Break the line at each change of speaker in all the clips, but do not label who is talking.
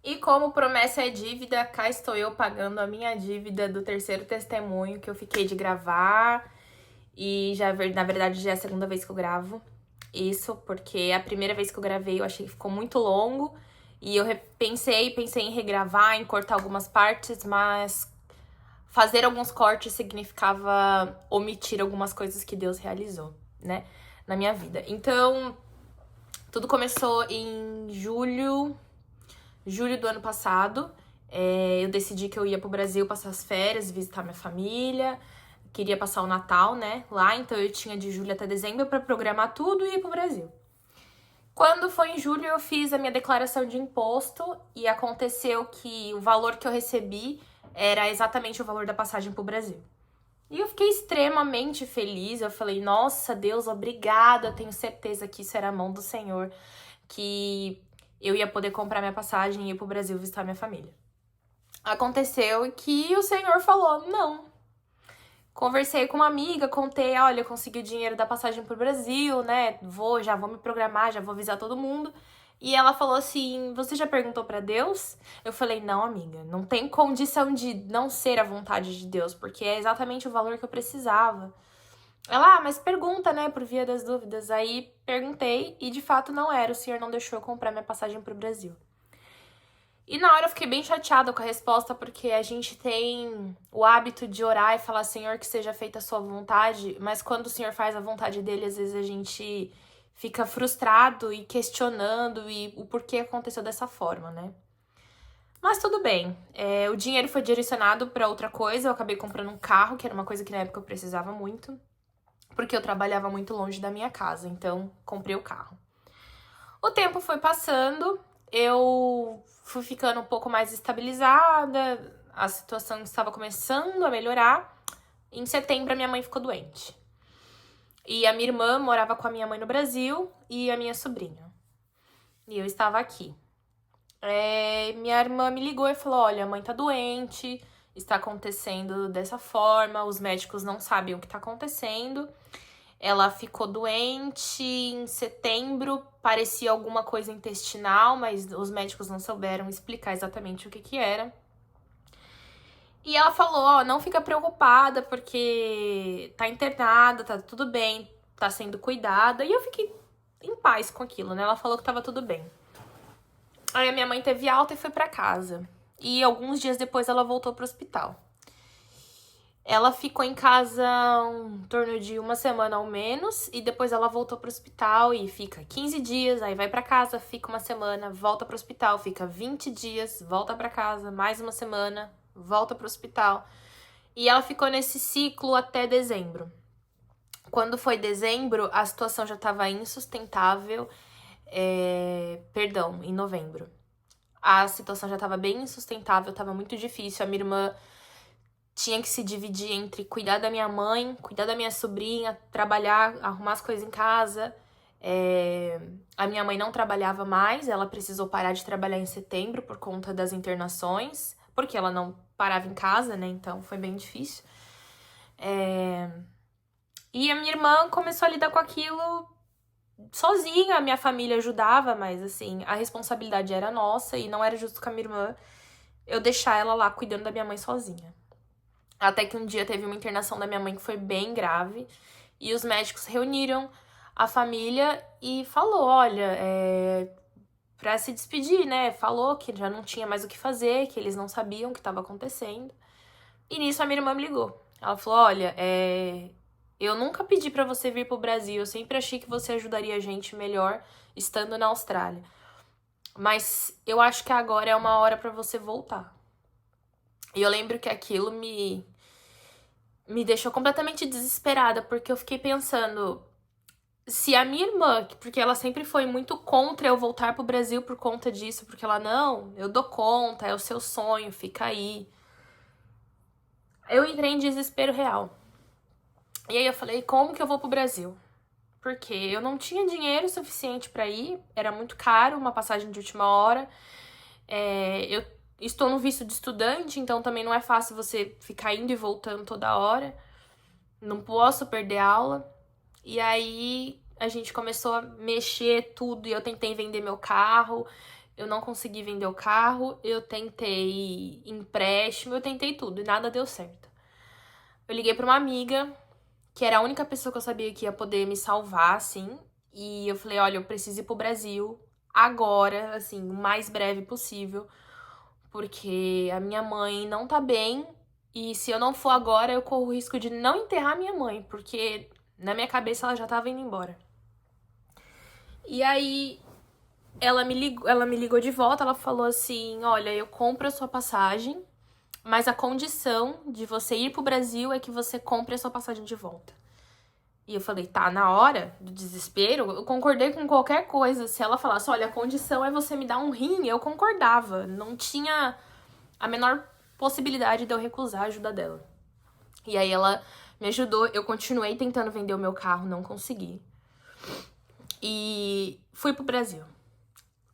E como promessa é dívida, cá estou eu pagando a minha dívida do terceiro testemunho que eu fiquei de gravar. E já, na verdade, já é a segunda vez que eu gravo isso, porque a primeira vez que eu gravei eu achei que ficou muito longo. E eu pensei em regravar, em cortar algumas partes, mas fazer alguns cortes significava omitir algumas coisas que Deus realizou, né, na minha vida. Então, tudo começou em julho do ano passado. Eu decidi que eu ia pro Brasil passar as férias, visitar minha família. Queria passar o Natal, né, lá. Então eu tinha de julho até dezembro pra programar tudo e ir pro Brasil. Quando foi em julho, eu fiz a minha declaração de imposto e aconteceu que o valor que eu recebi era exatamente o valor da passagem pro Brasil. E eu fiquei extremamente feliz. Eu falei, nossa, Deus, obrigada. Eu tenho certeza que isso era a mão do Senhor, que eu ia poder comprar minha passagem e ir pro Brasil visitar minha família. Aconteceu que o Senhor falou, não. Conversei com uma amiga, contei, olha, eu consegui o dinheiro da passagem pro Brasil, né? Já vou me programar, já vou avisar todo mundo. E ela falou assim, você já perguntou pra Deus? Eu falei, não, amiga, não tem condição de não ser a vontade de Deus, porque é exatamente o valor que eu precisava. Ela, mas pergunta, né, por via das dúvidas. Aí perguntei e de fato não era, o senhor não deixou eu comprar minha passagem pro Brasil. E na hora eu fiquei bem chateada com a resposta, porque a gente tem o hábito de orar e falar, Senhor, que seja feita a sua vontade, mas quando o Senhor faz a vontade dele, às vezes a gente fica frustrado e questionando e o porquê aconteceu dessa forma, né? Mas tudo bem. O dinheiro foi direcionado para outra coisa, eu acabei comprando um carro, que era uma coisa que na época eu precisava muito, porque eu trabalhava muito longe da minha casa, então comprei o carro. O tempo foi passando, eu fui ficando um pouco mais estabilizada, a situação estava começando a melhorar. Em setembro, a minha mãe ficou doente. E a minha irmã morava com a minha mãe no Brasil e a minha sobrinha. E eu estava aqui. Minha irmã me ligou e falou, olha, a mãe tá doente, está acontecendo dessa forma, os médicos não sabem o que tá acontecendo. Ela ficou doente em setembro, parecia alguma coisa intestinal, mas os médicos não souberam explicar exatamente o que era. E ela falou, ó, não fica preocupada porque tá internada, tá tudo bem, tá sendo cuidada. E eu fiquei em paz com aquilo, né? Ela falou que tava tudo bem. Aí a minha mãe teve alta e foi pra casa. E alguns dias depois ela voltou pro hospital. Ela ficou em casa em torno de uma semana ao menos, e depois ela voltou pro hospital e fica 15 dias, aí vai pra casa, fica uma semana, volta pro hospital, fica 20 dias, volta pra casa, mais uma semana, volta pro hospital. E ela ficou nesse ciclo até dezembro. Quando foi dezembro, a situação já tava insustentável. Perdão, em novembro. A situação já tava bem insustentável, tava muito difícil. A minha irmã tinha que se dividir entre cuidar da minha mãe, cuidar da minha sobrinha, trabalhar, arrumar as coisas em casa. A minha mãe não trabalhava mais, ela precisou parar de trabalhar em setembro por conta das internações, porque ela não parava em casa, né? Então foi bem difícil. E a minha irmã começou a lidar com aquilo sozinha, a minha família ajudava, mas assim, a responsabilidade era nossa e não era justo com a minha irmã eu deixar ela lá cuidando da minha mãe sozinha. Até que um dia teve uma internação da minha mãe que foi bem grave e os médicos reuniram a família e falou, olha, pra se despedir, né? Falou que já não tinha mais o que fazer, que eles não sabiam o que estava acontecendo. E nisso a minha irmã me ligou. Ela falou, olha, eu nunca pedi pra você vir pro Brasil, eu sempre achei que você ajudaria a gente melhor estando na Austrália. Mas eu acho que agora é uma hora pra você voltar. E eu lembro que aquilo me deixou completamente desesperada, porque eu fiquei pensando, se a minha irmã, porque ela sempre foi muito contra eu voltar pro Brasil por conta disso, porque ela, não, eu dou conta, é o seu sonho, fica aí. Eu entrei em desespero real. E aí eu falei, como que eu vou pro Brasil? Porque eu não tinha dinheiro suficiente pra ir, era muito caro, uma passagem de última hora. Eu estou no visto de estudante, então também não é fácil você ficar indo e voltando toda hora. Não posso perder aula. E aí a gente começou a mexer tudo e eu tentei vender meu carro. Eu não consegui vender o carro, eu tentei empréstimo, eu tentei tudo e nada deu certo. Eu liguei pra uma amiga, que era a única pessoa que eu sabia que ia poder me salvar, assim. E eu falei, olha, eu preciso ir pro Brasil agora, assim, o mais breve possível. Porque a minha mãe não tá bem. E se eu não for agora, eu corro o risco de não enterrar minha mãe. Porque na minha cabeça ela já tava indo embora. E aí ela me ligou de volta, ela falou assim, olha, eu compro a sua passagem, mas a condição de você ir pro Brasil é que você compre a sua passagem de volta. E eu falei, tá, na hora do desespero, eu concordei com qualquer coisa. Se ela falasse, olha, a condição é você me dar um rim, eu concordava. Não tinha a menor possibilidade de eu recusar a ajuda dela. E aí ela me ajudou, eu continuei tentando vender o meu carro, não consegui. E fui pro Brasil.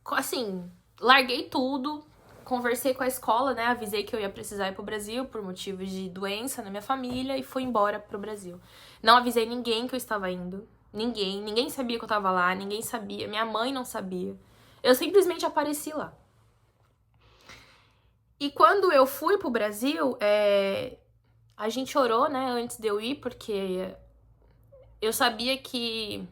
Assim, larguei tudo, conversei com a escola, né? Avisei que eu ia precisar ir pro Brasil por motivos de doença na minha família e fui embora pro Brasil. Não avisei ninguém que eu estava indo. Ninguém sabia que eu tava lá, ninguém sabia. Minha mãe não sabia. Eu simplesmente apareci lá. E quando eu fui pro Brasil, a gente orou, né, antes de eu ir, porque eu sabia que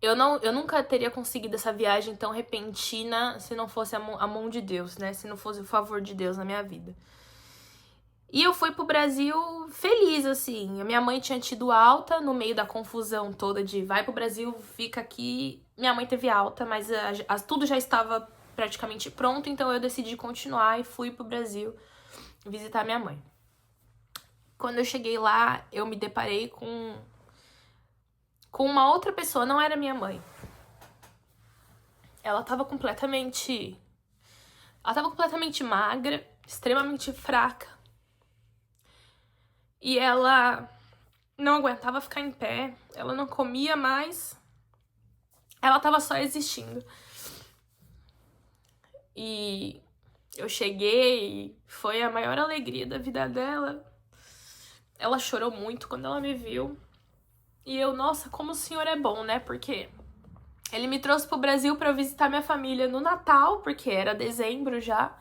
eu nunca teria conseguido essa viagem tão repentina se não fosse a mão de Deus, né? Se não fosse o favor de Deus na minha vida. E eu fui pro Brasil feliz, assim. A minha mãe tinha tido alta no meio da confusão toda de vai pro Brasil, fica aqui. Minha mãe teve alta, mas tudo já estava praticamente pronto, então eu decidi continuar e fui pro Brasil visitar minha mãe. Quando eu cheguei lá, eu me deparei com uma outra pessoa, não era minha mãe. Ela tava completamente magra, extremamente fraca. E ela não aguentava ficar em pé, ela não comia mais. Ela tava só existindo. E eu cheguei e foi a maior alegria da vida dela. Ela chorou muito quando ela me viu. E eu, nossa, como o senhor é bom, né? Porque ele me trouxe pro Brasil pra eu visitar minha família no Natal, porque era dezembro já.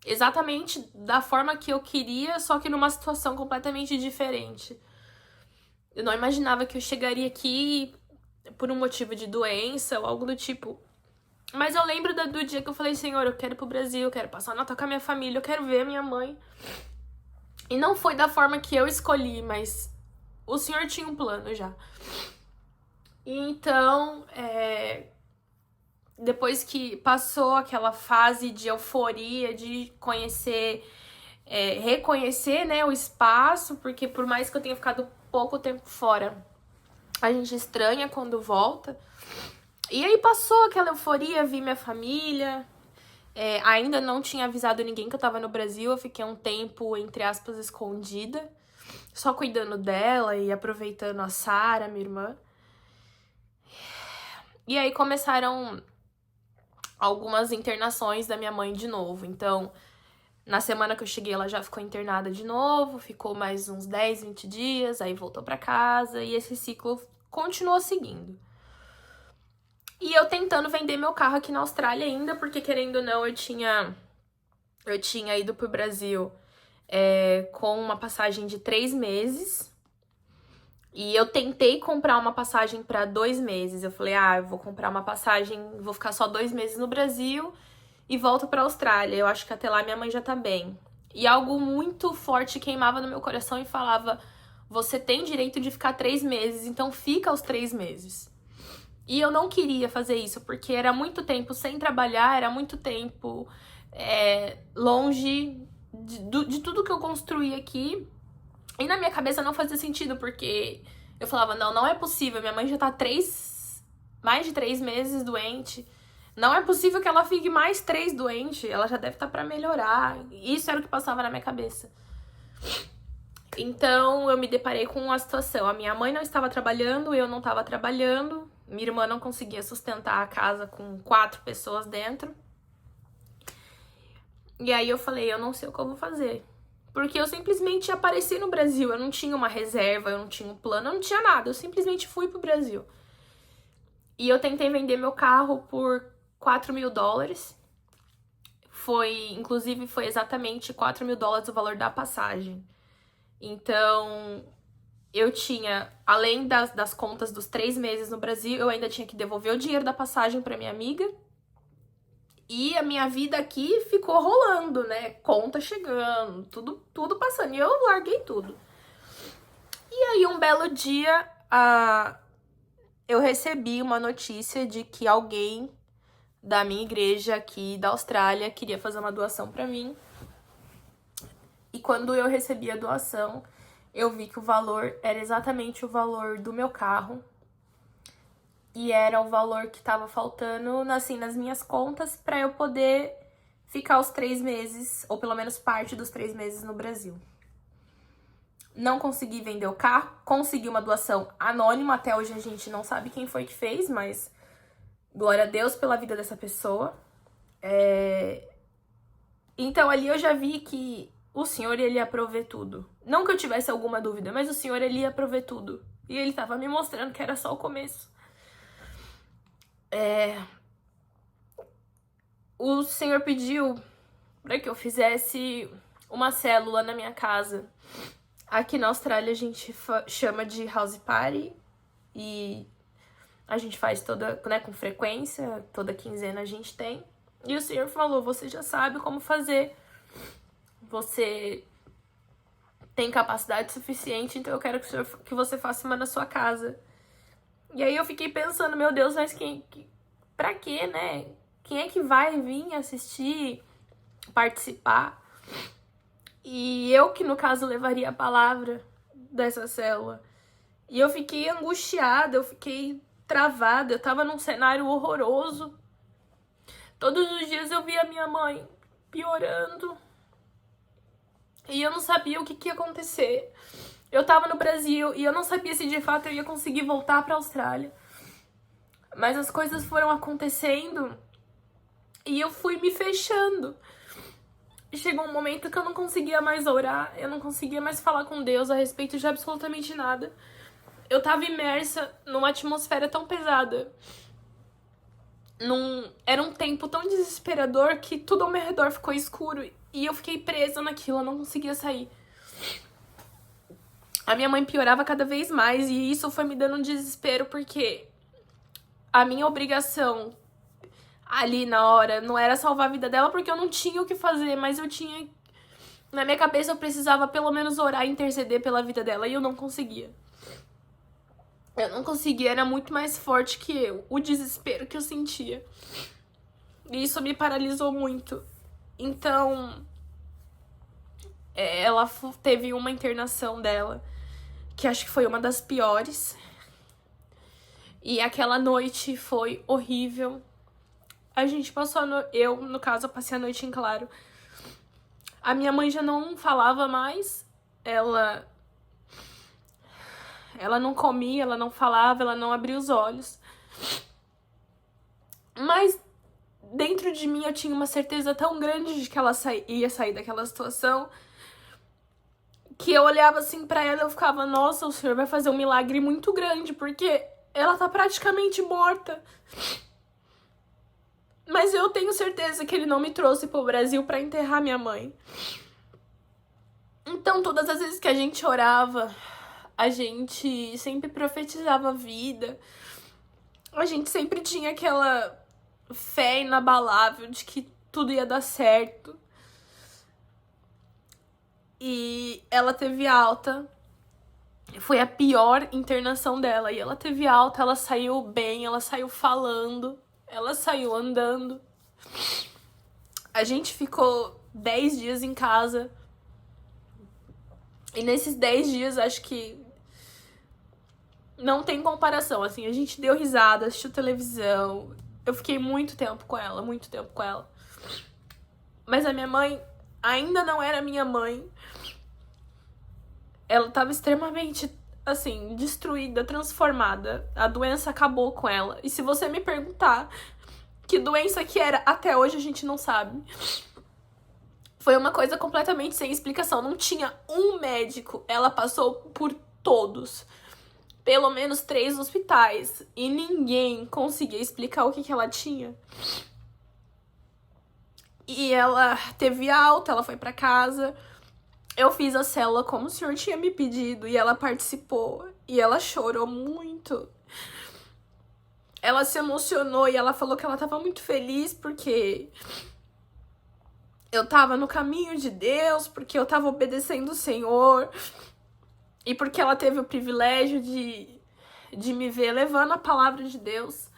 Exatamente da forma que eu queria, só que numa situação completamente diferente. Eu não imaginava que eu chegaria aqui por um motivo de doença ou algo do tipo. Mas eu lembro do dia que eu falei, Senhor, eu quero ir pro Brasil, eu quero passar o Natal com a minha família, eu quero ver a minha mãe. E não foi da forma que eu escolhi, mas o Senhor tinha um plano já. E então, depois que passou aquela fase de euforia, de conhecer, reconhecer, né, o espaço, porque por mais que eu tenha ficado pouco tempo fora, a gente estranha quando volta. E aí passou aquela euforia, vi minha família, ainda não tinha avisado ninguém que eu tava no Brasil, eu fiquei um tempo, entre aspas, escondida, só cuidando dela e aproveitando a Sara, minha irmã. E aí começaram algumas internações da minha mãe de novo. Então, na semana que eu cheguei, ela já ficou internada de novo, ficou mais uns 10, 20 dias, aí voltou pra casa e esse ciclo continuou seguindo. E eu tentando vender meu carro aqui na Austrália ainda, porque querendo ou não, eu tinha ido pro Brasil com uma passagem de 3 meses. E eu tentei comprar uma passagem para 2 meses. Eu falei, eu vou comprar uma passagem, vou ficar só 2 meses no Brasil e volto pra Austrália. Eu acho que até lá minha mãe já tá bem. E algo muito forte queimava no meu coração e falava, você tem direito de ficar 3 meses, então fica os 3 meses. E eu não queria fazer isso, porque era muito tempo sem trabalhar, era muito tempo longe de tudo que eu construí aqui. E na minha cabeça não fazia sentido, porque eu falava, não é possível, minha mãe já tá mais de 3 meses doente. Não é possível que ela fique mais 3 doente, ela já deve estar pra melhorar. Isso era o que passava na minha cabeça. Então eu me deparei com uma situação, a minha mãe não estava trabalhando, eu não estava trabalhando, minha irmã não conseguia sustentar a casa com 4 pessoas dentro. E aí eu falei, eu não sei o que eu vou fazer. Porque eu simplesmente apareci no Brasil, eu não tinha uma reserva, eu não tinha um plano, eu não tinha nada, eu simplesmente fui pro Brasil. E eu tentei vender meu carro por US$ 4.000. Inclusive, foi exatamente US$ 4.000 o valor da passagem. Então, eu tinha, além das contas dos 3 meses no Brasil, eu ainda tinha que devolver o dinheiro da passagem pra minha amiga. E a minha vida aqui ficou rolando, né? Conta chegando, tudo passando. E eu larguei tudo. E aí, um belo dia, eu recebi uma notícia de que alguém da minha igreja aqui da Austrália queria fazer uma doação pra mim. E quando eu recebi a doação, eu vi que o valor era exatamente o valor do meu carro. E era o valor que tava faltando, assim, nas minhas contas pra eu poder ficar os 3 meses, ou pelo menos parte dos 3 meses no Brasil. Não consegui vender o carro, consegui uma doação anônima, até hoje a gente não sabe quem foi que fez, mas glória a Deus pela vida dessa pessoa. Então ali eu já vi que o Senhor, ele ia prover tudo. Não que eu tivesse alguma dúvida, mas o Senhor, ele ia prover tudo. E ele tava me mostrando que era só o começo. O Senhor pediu para que eu fizesse uma célula na minha casa. Aqui na Austrália a gente chama de house party e a gente faz toda, né, com frequência, toda quinzena a gente tem. E o Senhor falou, você já sabe como fazer, você tem capacidade suficiente, então eu quero que você faça uma na sua casa. E aí eu fiquei pensando, meu Deus, mas pra quê, né? Quem é que vai vir assistir, participar? E eu que, no caso, levaria a palavra dessa célula. E eu fiquei angustiada, eu fiquei travada, eu tava num cenário horroroso. Todos os dias eu via minha mãe piorando. E eu não sabia o que ia acontecer. Eu tava no Brasil e eu não sabia se de fato eu ia conseguir voltar pra Austrália. Mas as coisas foram acontecendo e eu fui me fechando. Chegou um momento que eu não conseguia mais orar, eu não conseguia mais falar com Deus a respeito de absolutamente nada. Eu tava imersa numa atmosfera tão pesada. Era um tempo tão desesperador que tudo ao meu redor ficou escuro e eu fiquei presa naquilo, eu não conseguia sair. A minha mãe piorava cada vez mais e isso foi me dando um desespero porque a minha obrigação ali na hora não era salvar a vida dela porque eu não tinha o que fazer, mas eu tinha... Na minha cabeça eu precisava pelo menos orar e interceder pela vida dela e eu não conseguia. Eu não conseguia, era muito mais forte que eu, o desespero que eu sentia. E isso me paralisou muito. Então, ela teve uma internação dela, que acho que foi uma das piores. E aquela noite foi horrível. A gente passou, eu, no caso, eu passei a noite em claro. A minha mãe já não falava mais, ela não comia, ela não falava, ela não abria os olhos. Mas dentro de mim eu tinha uma certeza tão grande de que ela ia sair daquela situação, que eu olhava assim pra ela e eu ficava, nossa, o Senhor vai fazer um milagre muito grande, porque ela tá praticamente morta. Mas eu tenho certeza que ele não me trouxe pro Brasil pra enterrar minha mãe. Então, todas as vezes que a gente orava, a gente sempre profetizava a vida. A gente sempre tinha aquela fé inabalável de que tudo ia dar certo. E ela teve alta. Foi a pior internação dela. E ela teve alta, ela saiu bem, ela saiu falando, ela saiu andando. A gente ficou 10 dias em casa. E nesses 10 dias, acho que não tem comparação, assim, a gente deu risada, assistiu televisão. Eu fiquei muito tempo com ela, muito tempo com ela. Mas a minha mãe ainda não era minha mãe. Ela tava extremamente, assim, destruída, transformada. A doença acabou com ela. E se você me perguntar que doença que era, até hoje a gente não sabe. Foi uma coisa completamente sem explicação. Não tinha um médico. Ela passou por todos. pelo menos 3 hospitais e ninguém conseguia explicar o que ela tinha. E ela teve alta, ela foi pra casa. Eu fiz a célula como o senhor tinha me pedido e ela participou. E ela chorou muito. Ela se emocionou e ela falou que ela tava muito feliz porque eu tava no caminho de Deus, porque eu tava obedecendo o Senhor e porque ela teve o privilégio de me ver levando a palavra de Deus.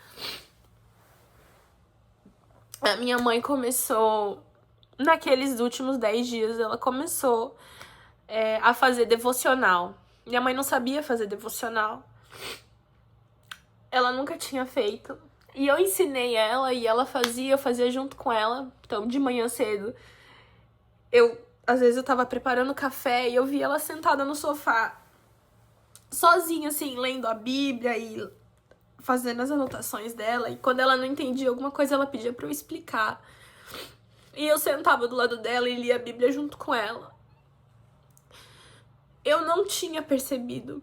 A minha mãe começou, naqueles últimos 10 dias, ela começou a fazer devocional. Minha mãe não sabia fazer devocional. Ela nunca tinha feito. E eu ensinei ela e ela fazia, eu fazia junto com ela. Então, de manhã cedo, às vezes eu tava preparando café e eu via ela sentada no sofá, sozinha, assim, lendo a Bíblia e fazendo as anotações dela. E quando ela não entendia alguma coisa, ela pedia pra eu explicar. E eu sentava do lado dela e lia a Bíblia junto com ela. Eu não tinha percebido,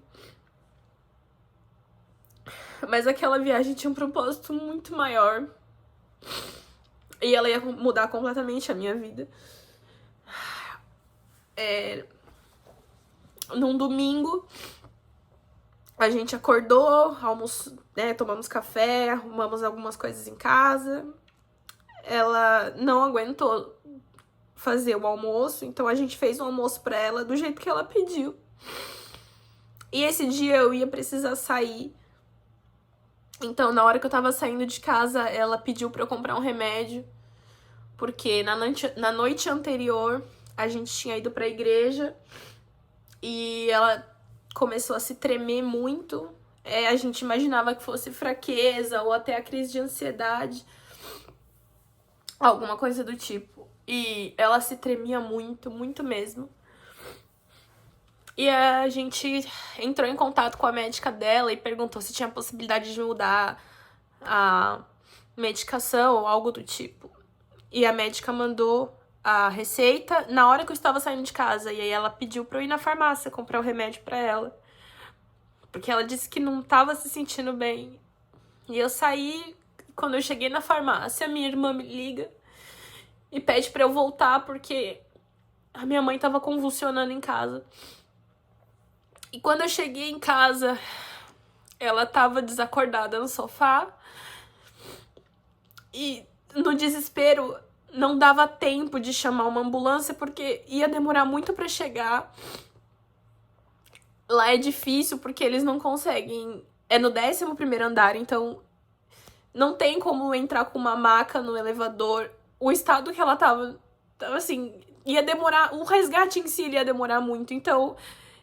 mas aquela viagem tinha um propósito muito maior. E ela ia mudar completamente a minha vida. Num domingo, a gente acordou, tomamos café, arrumamos algumas coisas em casa. Ela não aguentou fazer o almoço, então a gente fez o almoço pra ela do jeito que ela pediu. E esse dia eu ia precisar sair. Então, na hora que eu tava saindo de casa, ela pediu pra eu comprar um remédio, porque na noite anterior a gente tinha ido pra igreja e ela começou a se tremer muito. A gente imaginava que fosse fraqueza ou até a crise de ansiedade, alguma coisa do tipo. E ela se tremia muito, muito mesmo. E a gente entrou em contato com a médica dela e perguntou se tinha possibilidade de mudar a medicação ou algo do tipo. E a médica mandou a receita na hora que eu estava saindo de casa. E aí ela pediu pra eu ir na farmácia comprar o remédio pra ela, porque ela disse que não tava se sentindo bem. E eu saí, quando eu cheguei na farmácia, minha irmã me liga e pede pra eu voltar porque a minha mãe tava convulsionando em casa. E quando eu cheguei em casa, ela tava desacordada no sofá. E no desespero, não dava tempo de chamar uma ambulância porque ia demorar muito pra chegar. Lá é difícil porque eles não conseguem. É no 11º andar, então não tem como entrar com uma maca no elevador. O estado que ela tava assim, ia demorar. O resgate em si ia demorar muito, então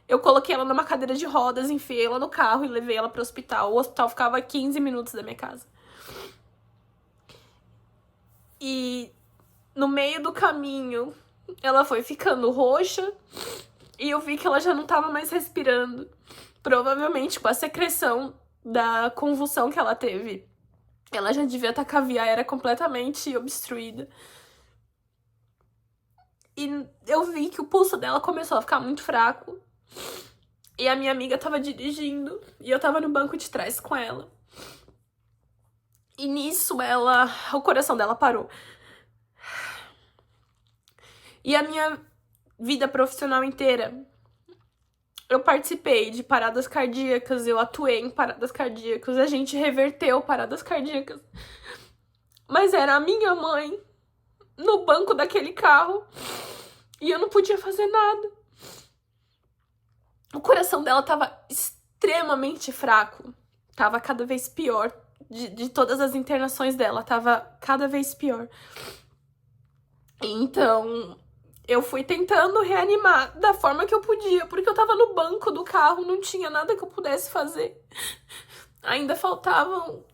eu coloquei ela numa cadeira de rodas, enfiei ela no carro e levei ela pro hospital. O hospital ficava a 15 minutos da minha casa. E no meio do caminho, ela foi ficando roxa e eu vi que ela já não tava mais respirando. Provavelmente com a secreção da convulsão que ela teve. Ela já devia estar com a via aérea completamente obstruída. E eu vi que o pulso dela começou a ficar muito fraco. E a minha amiga tava dirigindo e eu tava no banco de trás com ela. E nisso o coração dela parou. E a minha vida profissional inteira, eu participei de paradas cardíacas, eu atuei em paradas cardíacas, a gente reverteu paradas cardíacas. Mas era a minha mãe no banco daquele carro e eu não podia fazer nada. O coração dela tava extremamente fraco. Tava cada vez pior. De todas as internações dela, tava cada vez pior. Então, eu fui tentando reanimar da forma que eu podia, porque eu tava no banco do carro, não tinha nada que eu pudesse fazer. Ainda faltavam,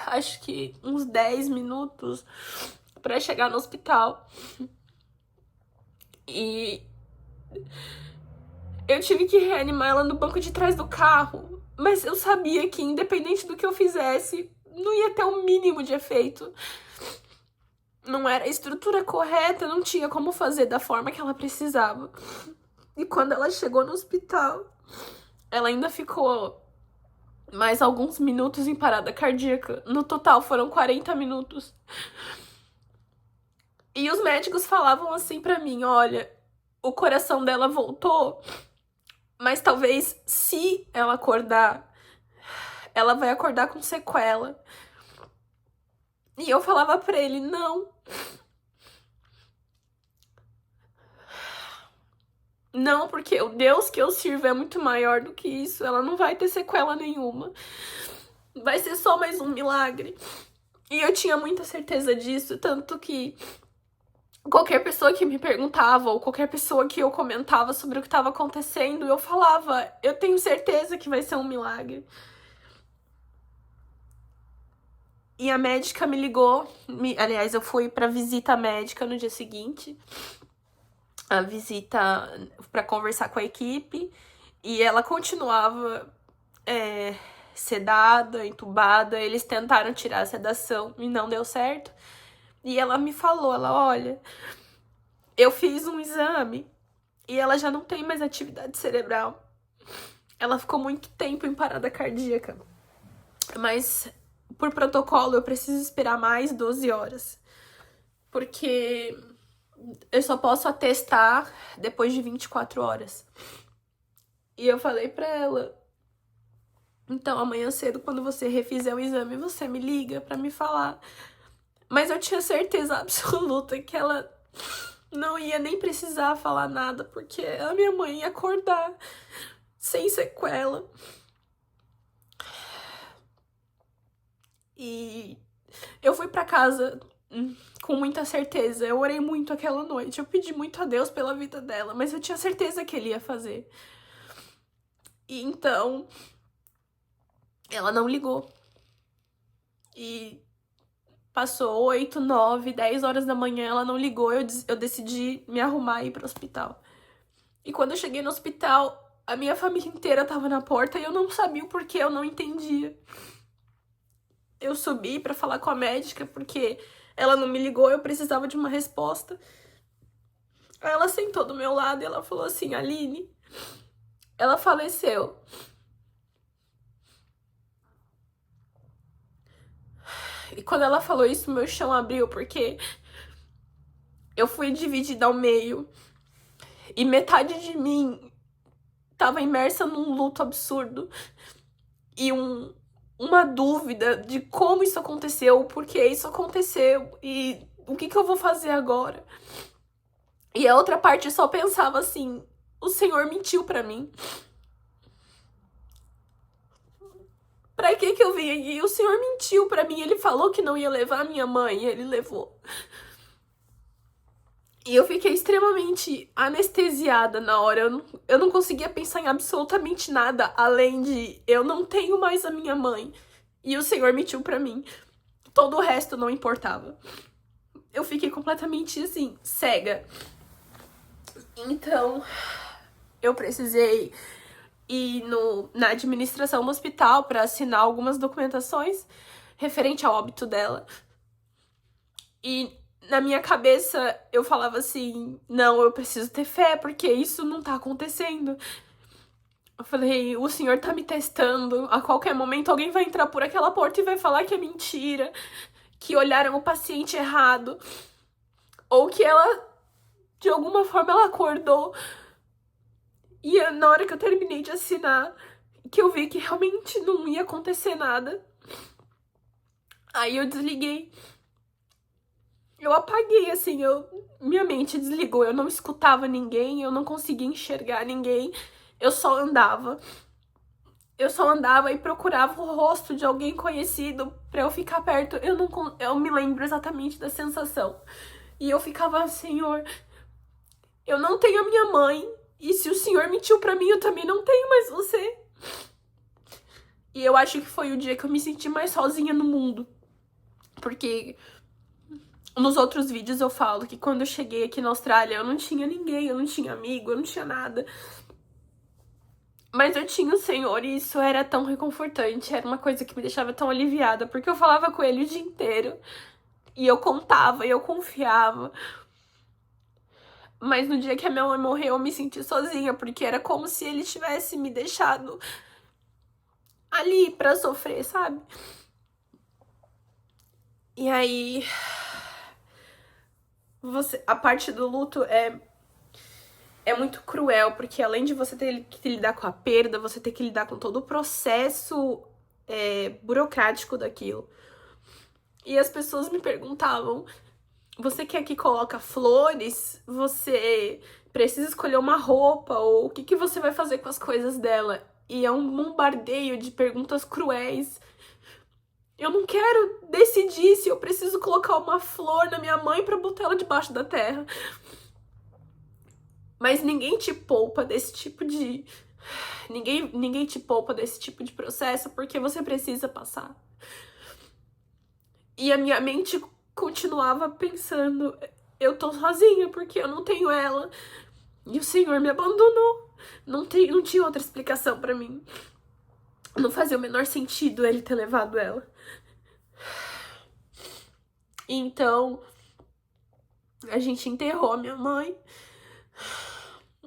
acho que uns 10 minutos pra chegar no hospital. E eu tive que reanimar ela no banco de trás do carro, mas eu sabia que, independente do que eu fizesse, não ia ter o mínimo de efeito. Não era a estrutura correta, não tinha como fazer da forma que ela precisava. E quando ela chegou no hospital,
ela ainda ficou mais alguns minutos em parada cardíaca. No total foram 40 minutos. E os médicos falavam assim pra mim, olha, o coração dela voltou, mas talvez se ela acordar, ela vai acordar com sequela. E eu falava pra ele, não. Não, porque o Deus que eu sirvo é muito maior do que isso. Ela não vai ter sequela nenhuma. Vai ser só mais um milagre. E eu tinha muita certeza disso, tanto que qualquer pessoa que me perguntava, ou qualquer pessoa que eu comentava sobre o que estava acontecendo, eu falava, eu tenho certeza que vai ser um milagre. E a médica me ligou, aliás, eu fui pra visita médica no dia seguinte, a visita pra conversar com a equipe, e ela continuava sedada, entubada, eles tentaram tirar a sedação e não deu certo. E ela me falou, olha, eu fiz um exame e ela já não tem mais atividade cerebral. Ela ficou muito tempo em parada cardíaca. Mas, por protocolo, eu preciso esperar mais 12 horas. Porque eu só posso atestar depois de 24 horas. E eu falei pra ela, então amanhã cedo, quando você refizer o exame, você me liga pra me falar. Mas eu tinha certeza absoluta que ela não ia nem precisar falar nada, porque a minha mãe ia acordar sem sequela. E eu fui pra casa com muita certeza. Eu orei muito aquela noite. Eu pedi muito a Deus pela vida dela, mas eu tinha certeza que ele ia fazer. E então, ela não ligou. E passou 8, 9, 10 horas da manhã, ela não ligou. Eu decidi me arrumar e ir pro hospital. E quando eu cheguei no hospital, a minha família inteira tava na porta e eu não sabia o porquê, eu não entendia. Eu subi pra falar com a médica porque ela não me ligou, eu precisava de uma resposta. Aí ela sentou do meu lado e ela falou assim, Aline, ela faleceu. E quando ela falou isso, meu chão abriu, porque eu fui dividida ao meio e metade de mim tava imersa num luto absurdo e uma dúvida de como isso aconteceu, por que isso aconteceu e o que eu vou fazer agora. E a outra parte só pensava assim, o Senhor mentiu pra mim. Pra que eu vim aqui? O Senhor mentiu pra mim, ele falou que não ia levar a minha mãe, e ele levou. E eu fiquei extremamente anestesiada na hora, eu não conseguia pensar em absolutamente nada, além de eu não tenho mais a minha mãe, e o Senhor mentiu pra mim. Todo o resto não importava. Eu fiquei completamente, assim, cega. Então, eu precisei ir na administração do hospital pra assinar algumas documentações referente ao óbito dela. E na minha cabeça eu falava assim, não, eu preciso ter fé, porque isso não tá acontecendo. Eu falei, o Senhor tá me testando, a qualquer momento alguém vai entrar por aquela porta e vai falar que é mentira, que olharam o paciente errado, ou que ela, de alguma forma, ela acordou. E na hora que eu terminei de assinar, que eu vi que realmente não ia acontecer nada, aí eu desliguei. Eu apaguei, assim, minha mente desligou, eu não escutava ninguém, eu não conseguia enxergar ninguém, eu só andava. Eu só andava e procurava o rosto de alguém conhecido pra eu ficar perto. Eu me lembro exatamente da sensação. E eu ficava, Senhor, eu não tenho a minha mãe, e se o Senhor mentiu pra mim, eu também não tenho mais você. E eu acho que foi o dia que eu me senti mais sozinha no mundo. Porque nos outros vídeos eu falo que quando eu cheguei aqui na Austrália, eu não tinha ninguém, eu não tinha amigo, eu não tinha nada. Mas eu tinha o Senhor e isso era tão reconfortante, era uma coisa que me deixava tão aliviada, porque eu falava com ele o dia inteiro. E eu contava, e eu confiava. Mas no dia que a minha mãe morreu, eu me senti sozinha, porque era como se ele tivesse me deixado ali pra sofrer, sabe? E aí, a parte do luto é muito cruel, porque além de você ter que lidar com a perda, você ter que lidar com todo o processo burocrático daquilo. E as pessoas me perguntavam: você quer que coloca flores? Você precisa escolher uma roupa? Ou o que você vai fazer com as coisas dela? E é um bombardeio de perguntas cruéis. Eu não quero decidir se eu preciso colocar uma flor na minha mãe pra botar ela debaixo da terra. Mas ninguém te poupa desse tipo de... Ninguém te poupa desse tipo de processo porque você precisa passar. E a minha mente continuava pensando: eu tô sozinha porque eu não tenho ela. E o Senhor me abandonou. Não tinha outra explicação pra mim. Não fazia o menor sentido ele ter levado ela. Então, a gente enterrou a minha mãe.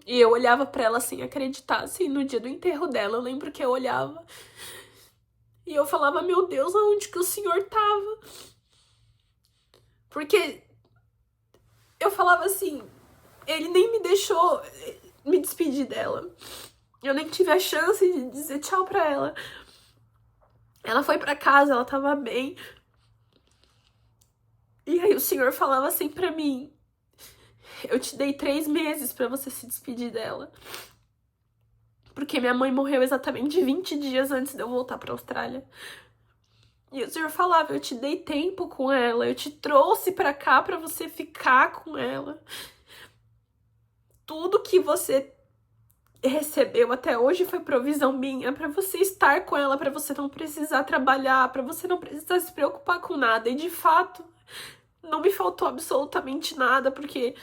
E eu olhava pra ela sem acreditar, assim, no dia do enterro dela. Eu lembro que eu olhava e eu falava: meu Deus, aonde que o Senhor tava? Porque eu falava assim, ele nem me deixou me despedir dela. Eu nem tive a chance de dizer tchau pra ela. Ela foi pra casa, ela tava bem. E aí o Senhor falava assim pra mim: eu te dei 3 meses pra você se despedir dela. Porque minha mãe morreu exatamente 20 dias antes de eu voltar pra Austrália. E o Senhor falava: eu te dei tempo com ela, eu te trouxe pra cá pra você ficar com ela. Tudo que você recebeu até hoje foi provisão minha pra você estar com ela, pra você não precisar trabalhar, pra você não precisar se preocupar com nada. E de fato, não me faltou absolutamente nada, porque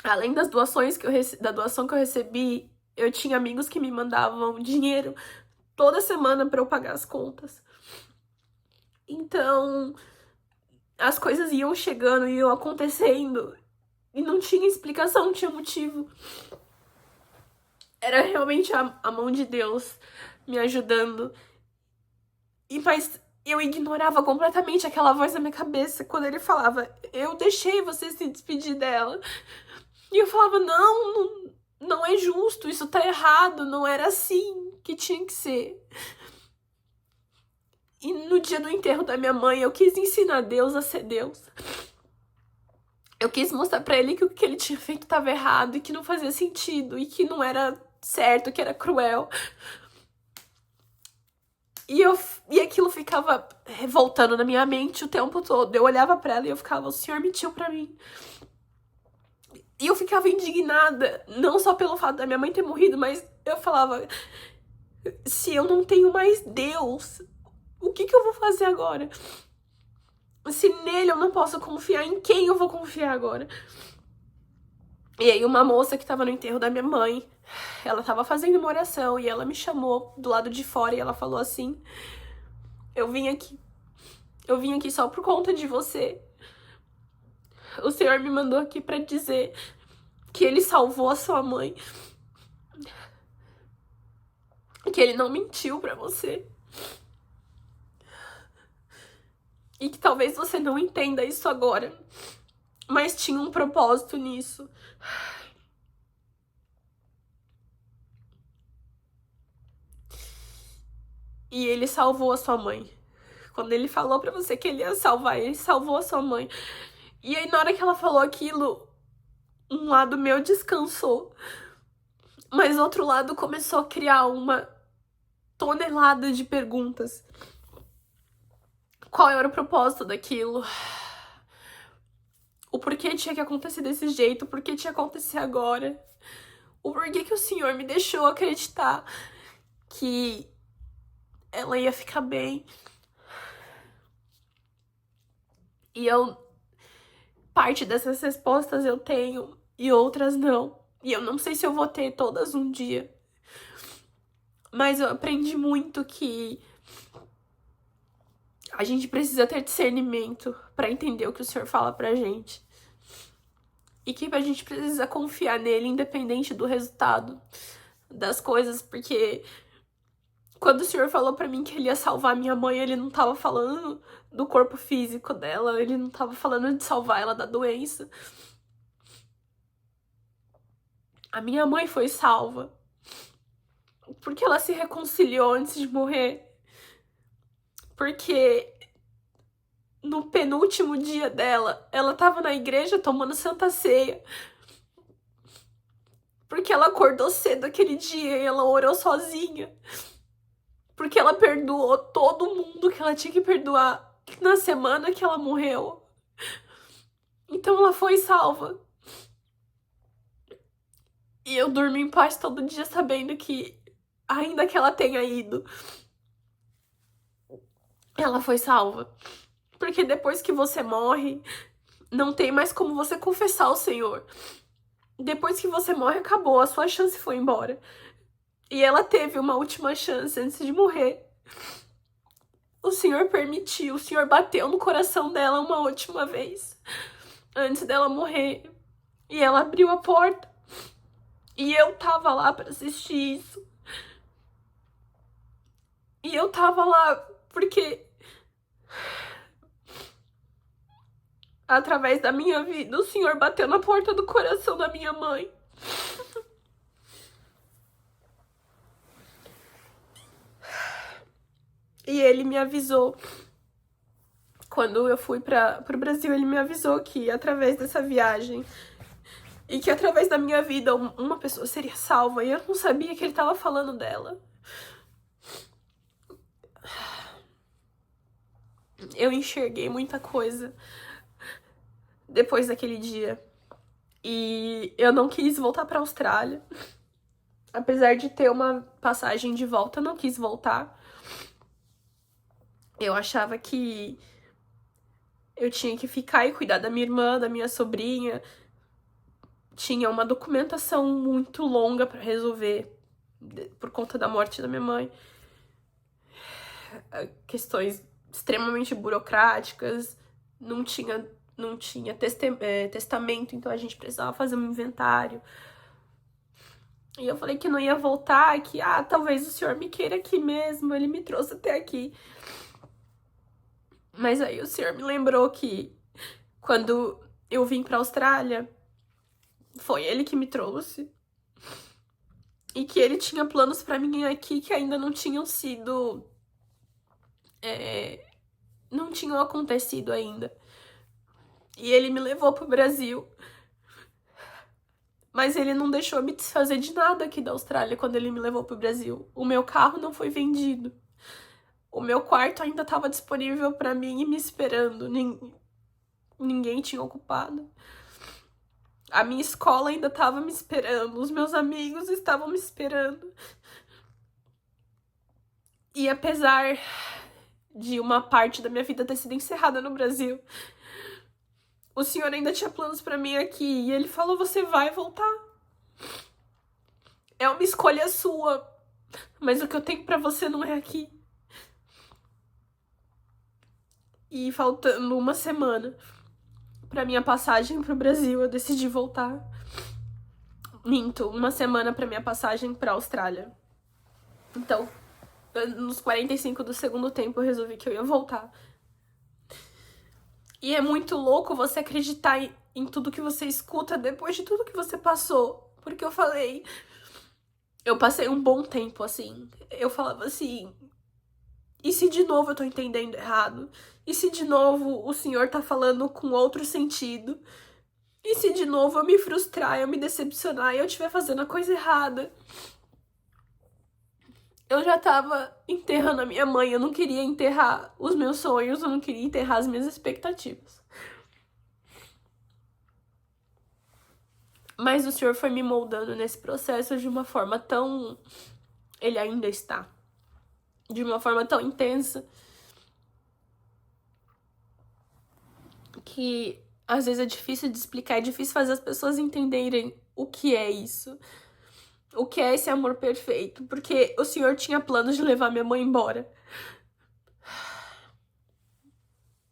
além das doações da doação que eu recebi, eu tinha amigos que me mandavam dinheiro toda semana pra eu pagar as contas. Então, as coisas iam chegando e iam acontecendo e não tinha explicação, não tinha motivo. Era realmente a mão de Deus me ajudando. Mas eu ignorava completamente aquela voz na minha cabeça quando ele falava: eu deixei você se despedir dela. E eu falava: não é justo, isso tá errado, não era assim que tinha que ser. E no dia do enterro da minha mãe, eu quis ensinar Deus a ser Deus. Eu quis mostrar pra ele que o que ele tinha feito estava errado e que não fazia sentido e que não era certo, que era cruel. E aquilo ficava voltando na minha mente o tempo todo. Eu olhava pra ela e eu ficava: o Senhor mentiu pra mim. E eu ficava indignada, não só pelo fato da minha mãe ter morrido, mas eu falava: se eu não tenho mais Deus, o que eu vou fazer agora? Se nele eu não posso confiar, em quem eu vou confiar agora? E aí uma moça que tava no enterro da minha mãe, ela tava fazendo uma oração e ela me chamou do lado de fora e ela falou assim: eu vim aqui só por conta de você. O Senhor me mandou aqui pra dizer que ele salvou a sua mãe, que ele não mentiu pra você. E que talvez você não entenda isso agora, mas tinha um propósito nisso. E ele salvou a sua mãe. Quando ele falou pra você que ele ia salvar, ele salvou a sua mãe. E aí, na hora que ela falou aquilo, um lado meu descansou, mas outro lado começou a criar uma tonelada de perguntas. Qual era o propósito daquilo? O porquê tinha que acontecer desse jeito? O porquê tinha que acontecer agora? O porquê que o Senhor me deixou acreditar que ela ia ficar bem? E parte dessas respostas eu tenho e outras não. E eu não sei se eu vou ter todas um dia. Mas eu aprendi muito que a gente precisa ter discernimento pra entender o que o Senhor fala pra gente. e que a gente precisa confiar nele, independente do resultado das coisas, porque quando o Senhor falou pra mim que ele ia salvar minha mãe, ele não tava falando do corpo físico dela, ele não tava falando de salvar ela da doença. A minha mãe foi salva porque ela se reconciliou antes de morrer. Porque no penúltimo dia dela, ela tava na igreja tomando Santa Ceia. Porque ela acordou cedo aquele dia e ela orou sozinha. Porque ela perdoou todo mundo que ela tinha que perdoar na semana que ela morreu. Então ela foi salva. E eu durmo em paz todo dia sabendo que, ainda que ela tenha ido, ela foi salva. Porque depois que você morre, não tem mais como você confessar ao Senhor. Depois que você morre, acabou, a sua chance foi embora. E ela teve uma última chance antes de morrer. O Senhor permitiu, o Senhor bateu no coração dela uma última vez, antes dela morrer. E ela abriu a porta. E eu tava lá pra assistir isso. E eu tava lá porque, através da minha vida, o Senhor bateu na porta do coração da minha mãe. E ele me avisou. Quando eu fui pro Brasil, ele me avisou que através dessa viagem e que através da minha vida uma pessoa seria salva. E eu não sabia que ele tava falando dela. Eu enxerguei muita coisa depois daquele dia. E eu não quis voltar pra Austrália. Apesar de ter uma passagem de volta, eu não quis voltar. Eu achava que eu tinha que ficar e cuidar da minha irmã, da minha sobrinha. Tinha uma documentação muito longa pra resolver por conta da morte da minha mãe. Questões extremamente burocráticas. Não tinha testamento, então a gente precisava fazer um inventário. E eu falei que não ia voltar, que talvez o Senhor me queira aqui mesmo, ele me trouxe até aqui. Mas aí o Senhor me lembrou que quando eu vim pra Austrália, foi ele que me trouxe. E que ele tinha planos pra mim aqui que ainda não tinham sido... não tinham acontecido ainda. E ele me levou pro Brasil. Mas ele não deixou eu me desfazer de nada aqui da Austrália quando ele me levou pro Brasil. O meu carro não foi vendido. O meu quarto ainda estava disponível pra mim e me esperando. Ninguém tinha ocupado. A minha escola ainda estava me esperando. Os meus amigos estavam me esperando. E apesar de uma parte da minha vida ter sido encerrada no Brasil, o Senhor ainda tinha planos pra mim aqui. E ele falou, você vai voltar. É uma escolha sua. Mas o que eu tenho pra você não é aqui. E faltando uma semana pra minha passagem pro Brasil, eu decidi voltar. Minto, uma semana pra minha passagem pra Austrália. Então, nos 45 do segundo tempo, eu resolvi que eu ia voltar. E é muito louco você acreditar em tudo que você escuta depois de tudo que você passou. Porque eu passei um bom tempo assim. Eu falava assim, e se de novo eu tô entendendo errado? E se de novo o Senhor tá falando com outro sentido? E se de novo eu me frustrar, eu me decepcionar e eu estiver fazendo a coisa errada? Eu já tava enterrando a minha mãe, eu não queria enterrar os meus sonhos, eu não queria enterrar as minhas expectativas. Mas o Senhor foi me moldando nesse processo de uma forma tão... Ele ainda está. De uma forma tão intensa que às vezes é difícil de explicar, é difícil fazer as pessoas entenderem o que é isso. O que é esse amor perfeito? Porque o Senhor tinha planos de levar minha mãe embora.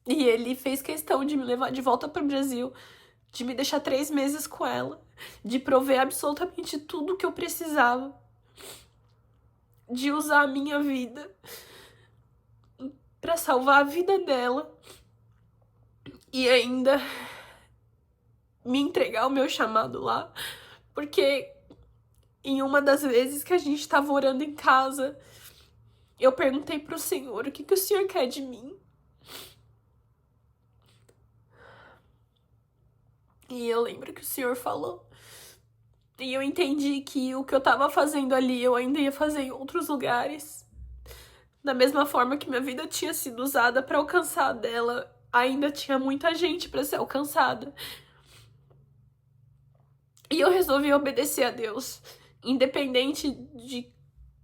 E ele fez questão de me levar de volta pro Brasil. de me deixar 3 meses com ela, de prover absolutamente tudo que eu precisava, de usar a minha vida pra salvar a vida dela e ainda me entregar o meu chamado lá, porque em uma das vezes que a gente tava orando em casa, eu perguntei pro Senhor, o que que o Senhor quer de mim? E eu lembro que o Senhor falou. E eu entendi que o que eu tava fazendo ali, eu ainda ia fazer em outros lugares. Da mesma forma que minha vida tinha sido usada pra alcançar a dela, ainda tinha muita gente pra ser alcançada. E eu resolvi obedecer a Deus, independente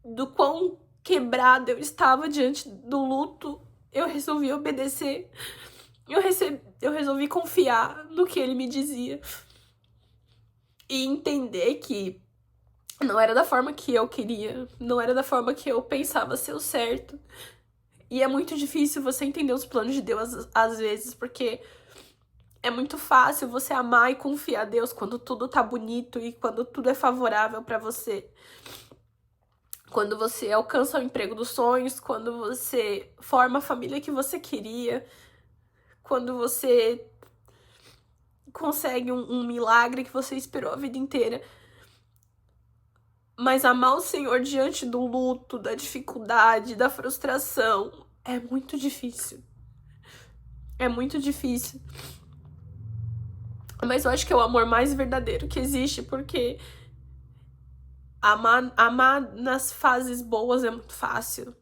do quão quebrada eu estava diante do luto. Eu resolvi obedecer. Eu resolvi confiar no que ele me dizia. E entender que não era da forma que eu queria, não era da forma que eu pensava ser o certo. E é muito difícil você entender os planos de Deus às vezes, porque é muito fácil você amar e confiar a Deus quando tudo tá bonito e quando tudo é favorável pra você. Quando você alcança o emprego dos sonhos, quando você forma a família que você queria, quando você consegue um milagre que você esperou a vida inteira. Mas amar o Senhor diante do luto, da dificuldade, da frustração, é muito difícil. É muito difícil. Mas eu acho que é o amor mais verdadeiro que existe, porque amar nas fases boas é muito fácil.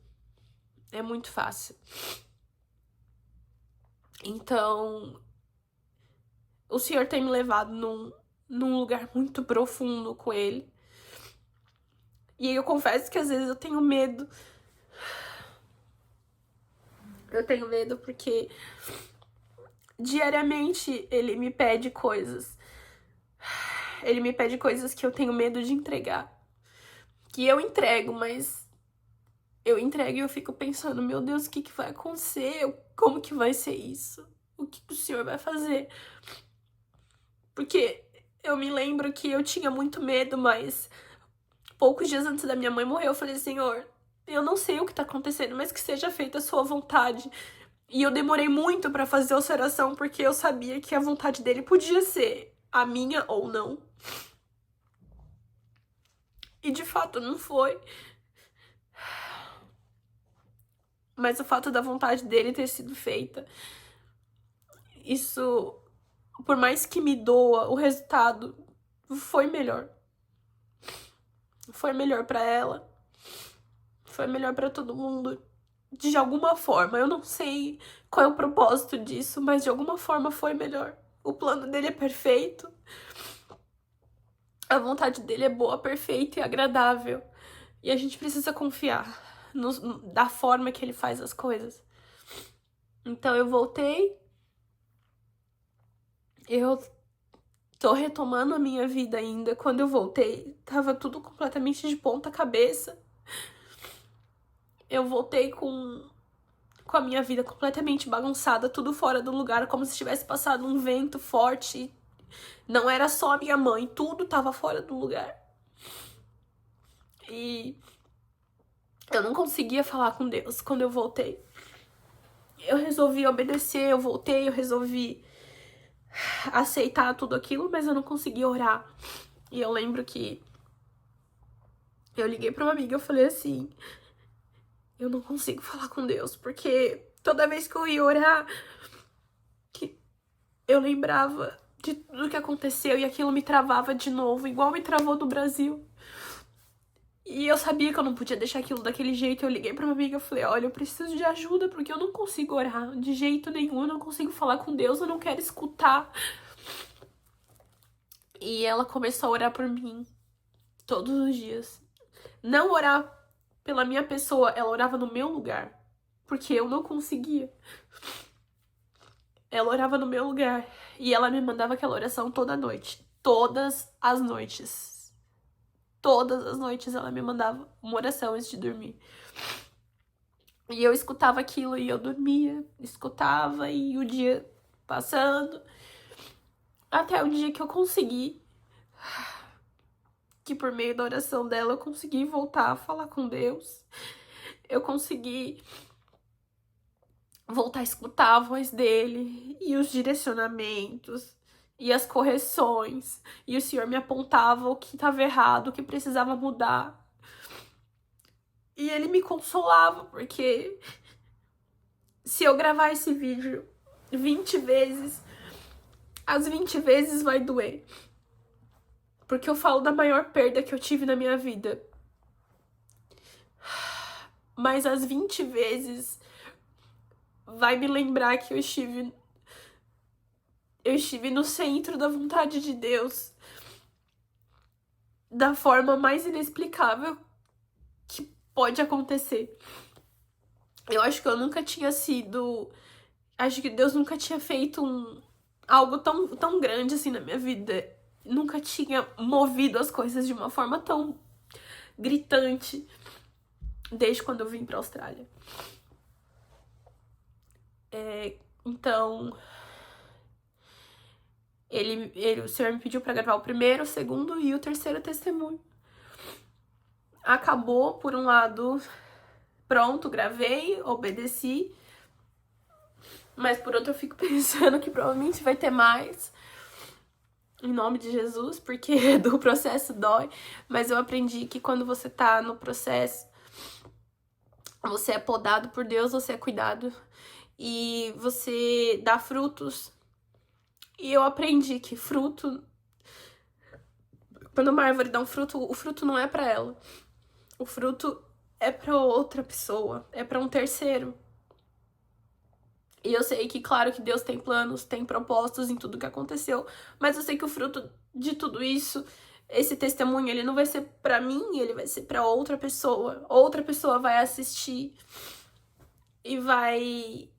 É muito fácil. Então, o Senhor tem me levado num lugar muito profundo com Ele. E eu confesso que às vezes eu tenho medo. Eu tenho medo porque diariamente Ele me pede coisas. Ele me pede coisas que eu tenho medo de entregar. Que eu entrego, mas eu entrego e eu fico pensando, meu Deus, o que vai acontecer? Como que vai ser isso? O que o Senhor vai fazer? Porque eu me lembro que eu tinha muito medo, mas poucos dias antes da minha mãe morrer, eu falei, Senhor, eu não sei o que tá acontecendo, mas que seja feita a sua vontade. E eu demorei muito pra fazer essa oração, porque eu sabia que a vontade dele podia ser a minha ou não. E de fato não foi. Mas o fato da vontade dele ter sido feita, isso, por mais que me doa, o resultado foi melhor. Foi melhor pra ela. Foi melhor pra todo mundo. De alguma forma. Eu não sei qual é o propósito disso, mas de alguma forma foi melhor. O plano dele é perfeito. A vontade dele é boa, perfeita e agradável. E a gente precisa confiar da forma que ele faz as coisas. Então eu voltei. Eu tô retomando a minha vida ainda. Quando eu voltei, tava tudo completamente de ponta cabeça. Eu voltei com a minha vida completamente bagunçada, tudo fora do lugar, como se tivesse passado um vento forte. Não era só a minha mãe, tudo tava fora do lugar. E eu não conseguia falar com Deus quando eu voltei. Eu resolvi obedecer, eu voltei, eu resolvi aceitar tudo aquilo, mas eu não conseguia orar. E eu lembro que eu liguei pra uma amiga e eu falei assim, eu não consigo falar com Deus, porque toda vez que eu ia orar, eu lembrava de tudo que aconteceu e aquilo me travava de novo, igual me travou no Brasil. E eu sabia que eu não podia deixar aquilo daquele jeito. Eu liguei pra uma amiga e falei, olha, eu preciso de ajuda, porque eu não consigo orar de jeito nenhum, eu não consigo falar com Deus, eu não quero escutar. E ela começou a orar por mim todos os dias. Não orar pela minha pessoa, ela orava no meu lugar, porque eu não conseguia. Ela orava no meu lugar e ela me mandava aquela oração toda noite. Todas as noites. Todas as noites ela me mandava uma oração antes de dormir. E eu escutava aquilo e eu dormia. Escutava e o dia passando. Até o dia que eu consegui, que por meio da oração dela eu consegui voltar a falar com Deus. Eu consegui voltar a escutar a voz dele e os direcionamentos e as correções. E o Senhor me apontava o que estava errado, o que precisava mudar. E ele me consolava, porque se eu gravar esse vídeo 20 vezes, as 20 vezes vai doer. Porque eu falo da maior perda que eu tive na minha vida. Mas as 20 vezes vai me lembrar que eu estive no centro da vontade de Deus, da forma mais inexplicável que pode acontecer. Eu acho que eu nunca tinha sido... Acho que Deus nunca tinha feito algo tão grande assim na minha vida. Nunca tinha movido as coisas de uma forma tão gritante desde quando eu vim pra Austrália. Então, o Senhor me pediu pra gravar o primeiro, o segundo e o terceiro testemunho. Acabou, por um lado, pronto, gravei, obedeci. Mas por outro eu fico pensando que provavelmente vai ter mais. Em nome de Jesus, porque do processo dói. Mas eu aprendi que quando você tá no processo, você é podado por Deus, você é cuidado. E você dá frutos. E eu aprendi que fruto... Quando uma árvore dá um fruto, o fruto não é pra ela. O fruto é pra outra pessoa. É pra um terceiro. E eu sei que, claro, que Deus tem planos, tem propósitos em tudo que aconteceu. Mas eu sei que o fruto de tudo isso, esse testemunho, ele não vai ser pra mim, ele vai ser pra outra pessoa. Outra pessoa vai assistir e vai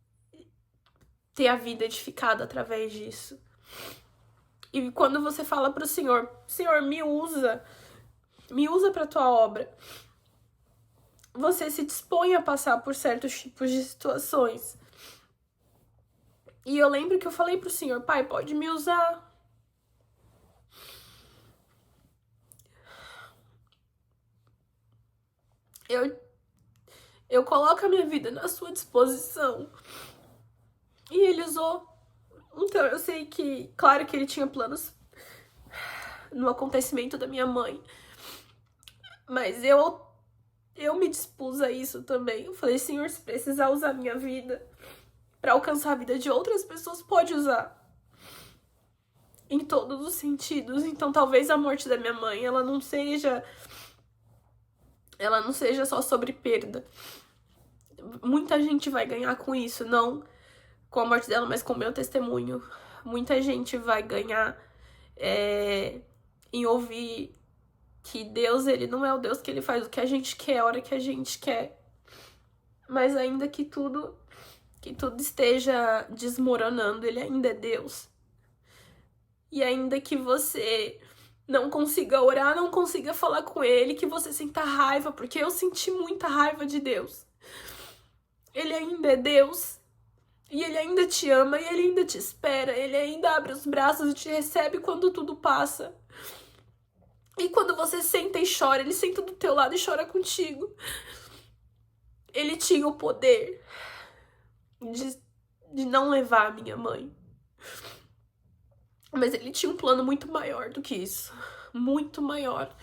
ter a vida edificada através disso. E quando você fala pro Senhor, Senhor, me usa pra tua obra, você se dispõe a passar por certos tipos de situações. E eu lembro que eu falei pro Senhor, Pai, pode me usar. Eu coloco a minha vida na sua disposição. E ele usou. Então eu sei que, claro que ele tinha planos no acontecimento da minha mãe. Mas eu me dispus a isso também. Eu falei, Senhor, se precisar usar a minha vida pra alcançar a vida de outras pessoas, pode usar. Em todos os sentidos. Então talvez a morte da minha mãe, ela não seja só sobre perda. Muita gente vai ganhar com isso, não com a morte dela, mas com o meu testemunho. Muita gente vai ganhar em ouvir que Deus, ele não é o Deus que ele faz o que a gente quer, a hora que a gente quer. Mas ainda que tudo esteja desmoronando, ele ainda é Deus. E ainda que você não consiga orar, não consiga falar com ele, que você sinta raiva, porque eu senti muita raiva de Deus. Ele ainda é Deus. E ele ainda te ama, e ele ainda te espera. Ele ainda abre os braços e te recebe quando tudo passa. E quando você senta e chora, ele senta do teu lado e chora contigo. Ele tinha o poder de não levar a minha mãe. Mas ele tinha um plano muito maior do que isso. Muito maior.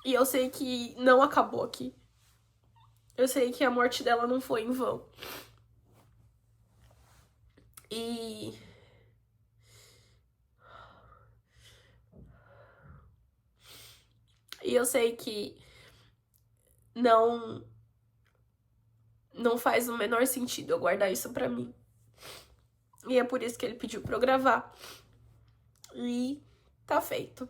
E eu sei que não acabou aqui. Eu sei que a morte dela não foi em vão. E eu sei que não faz o menor sentido eu guardar isso pra mim. E é por isso que ele pediu pra eu gravar. E tá feito.